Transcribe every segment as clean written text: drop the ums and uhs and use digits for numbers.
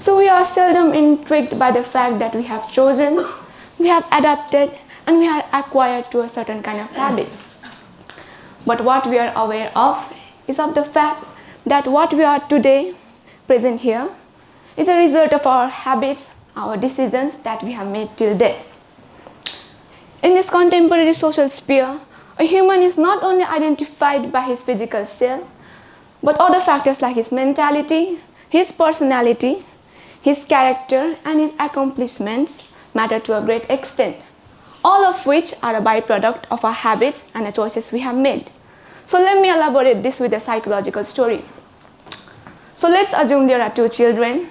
So we are seldom intrigued by the fact that we have chosen, we have adapted, and we have acquired to a certain kind of habit. But what we are aware of is of the fact that what we are today, present here, is a result of our habits, our decisions that we have made till date. In this contemporary social sphere, a human is not only identified by his physical self, but other factors like his mentality, his personality, his character, and his accomplishments matter to a great extent, all of which are a byproduct of our habits and the choices we have made. So let me elaborate this with a psychological story. So let's assume there are two children.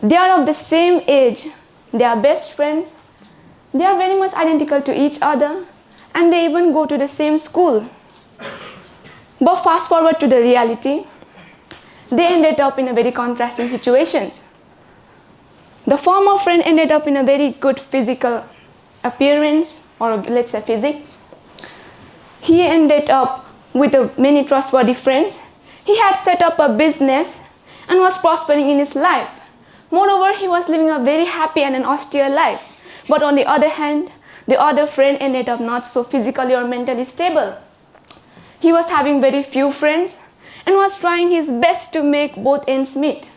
They are of the same age, they are best friends, they are very much identical to each other, and they even go to the same school. But fast forward to the reality, they ended up in a very contrasting situation. The former friend ended up in a very good physical appearance, or let's say physique. He ended up with many trustworthy friends. He had set up a business and was prospering in his life. Moreover, he was living a very happy and an austere life. But on the other hand, the other friend ended up not so physically or mentally stable. He was having very few friends and was trying his best to make both ends meet.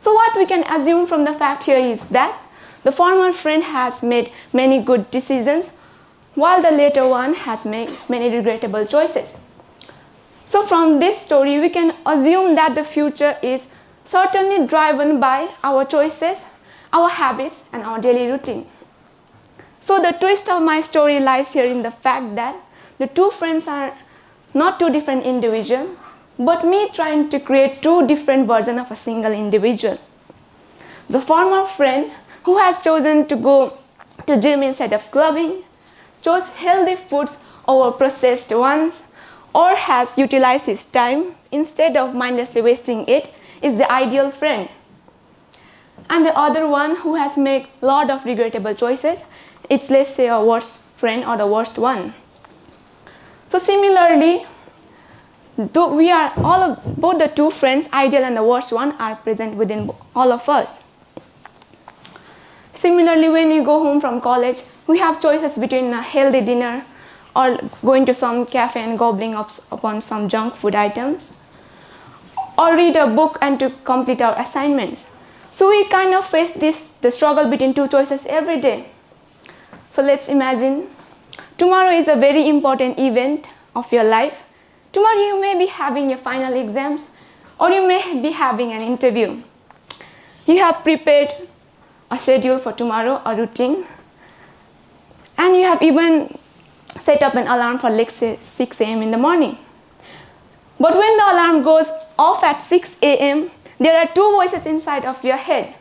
So what we can assume from the fact here is that the former friend has made many good decisions, while the later one has made many regrettable choices. So from this story, we can assume that the future is certainly driven by our choices, our habits, and our daily routine. So the twist of my story lies here in the fact that the two friends are not two different individuals, but me trying to create two different versions of a single individual. The former friend who has chosen to go to gym instead of clubbing, chose healthy foods over processed ones, or has utilized his time instead of mindlessly wasting it, is the ideal friend. And the other one who has made a lot of regrettable choices, it's, let's say, a worst friend or the worst one. So similarly, both the two friends, ideal and the worst one, are present within all of us. Similarly, when we go home from college, we have choices between a healthy dinner or going to some cafe and gobbling up upon some junk food items, or read a book and to complete our assignments. So we kind of face the struggle between two choices every day. So let's imagine tomorrow is a very important event of your life. Tomorrow you may be having your final exams, or you may be having an interview. You have prepared a schedule for tomorrow, a routine, and you have even set up an alarm for, let's say, 6 a.m. in the morning. But when the alarm goes off at 6 a.m., there are two voices inside of your head.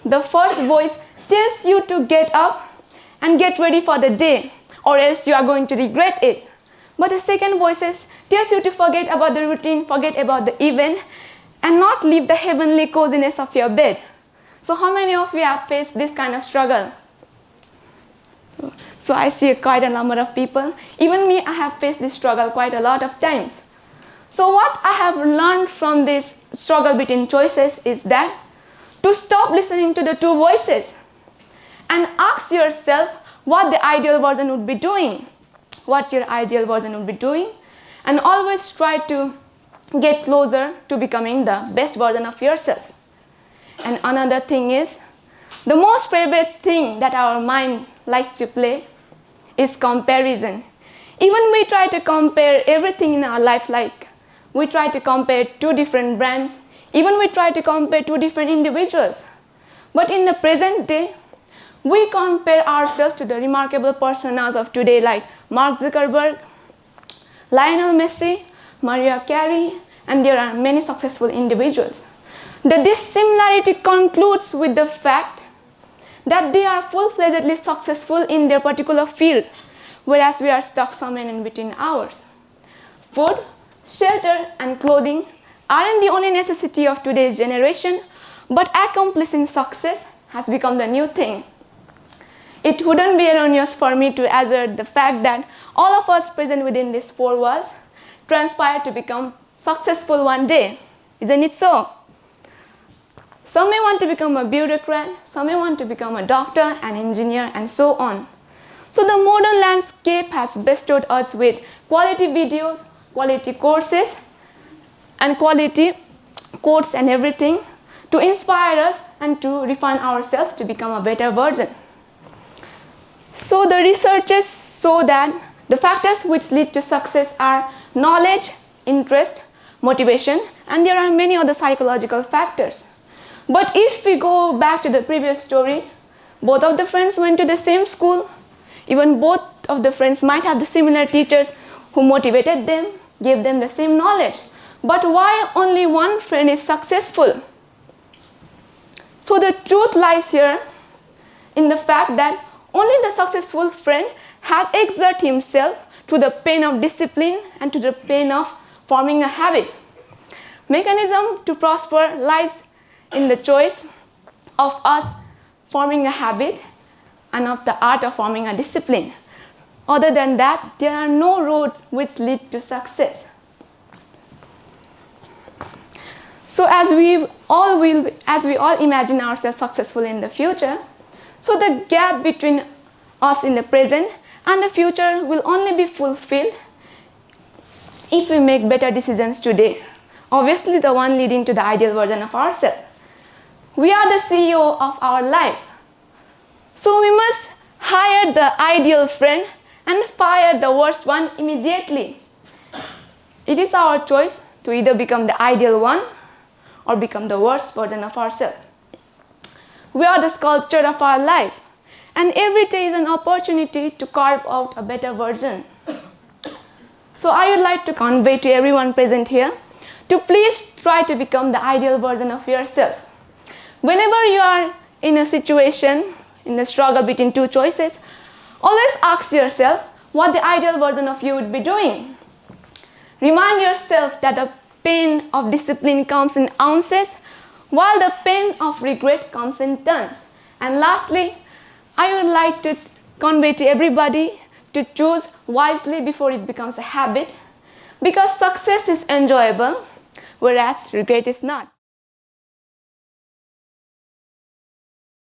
The first voice tells you to get up and get ready for the day, or else you are going to regret it. But the second voice tells you to forget about the routine, forget about the event, and not leave the heavenly coziness of your bed. So how many of you have faced this kind of struggle? So I see quite a number of people. Even me, I have faced this struggle quite a lot of times. So what I have learned from this struggle between choices is that to stop listening to the two voices and ask yourself what the ideal version would be doing, what your ideal version would be doing, and always try to get closer to becoming the best version of yourself. And another thing is, the most favorite thing that our mind likes to play is comparison. Even we try to compare everything in our life, like we try to compare two different brands, even we try to compare two different individuals. But in the present day, we compare ourselves to the remarkable personas of today like Mark Zuckerberg, Lionel Messi, Mariah Carey, and there are many successful individuals. The dissimilarity concludes with the fact that they are full-fledgedly successful in their particular field, whereas we are stuck somewhere in between ours. Food, shelter, and clothing aren't the only necessity of today's generation, but accomplishing success has become the new thing. It wouldn't be erroneous for me to assert the fact that all of us present within these four walls transpire to become successful one day. Isn't it so? Some may want to become a bureaucrat, some may want to become a doctor, an engineer, and so on. So the modern landscape has bestowed us with quality videos, quality courses, and quality quotes and everything to inspire us and to refine ourselves to become a better version. So the researchers show that the factors which lead to success are knowledge, interest, motivation, and there are many other psychological factors. But if we go back to the previous story, both of the friends went to the same school. Even both of the friends might have the similar teachers who motivated them, gave them the same knowledge. But why only one friend is successful? So the truth lies here in the fact that only the successful friend has exerted himself to the pain of discipline and to the pain of forming a habit. Mechanism to prosper lies in the choice of us forming a habit and of the art of forming a discipline. Other than that, there are no roads which lead to success. So as we all imagine ourselves successful in the future, so the gap between us in the present and the future will only be fulfilled if we make better decisions today. Obviously, the one leading to the ideal version of ourselves. We are the CEO of our life. So we must hire the ideal friend and fire the worst one immediately. It is our choice to either become the ideal one or become the worst version of ourselves. We are the sculptor of our life, and every day is an opportunity to carve out a better version. So I would like to convey to everyone present here to please try to become the ideal version of yourself. Whenever you are in a situation, in the struggle between two choices, always ask yourself what the ideal version of you would be doing. Remind yourself that the pain of discipline comes in ounces, while the pain of regret comes in tons. And lastly, I would like to convey to everybody to choose wisely before it becomes a habit, because success is enjoyable, whereas regret is not.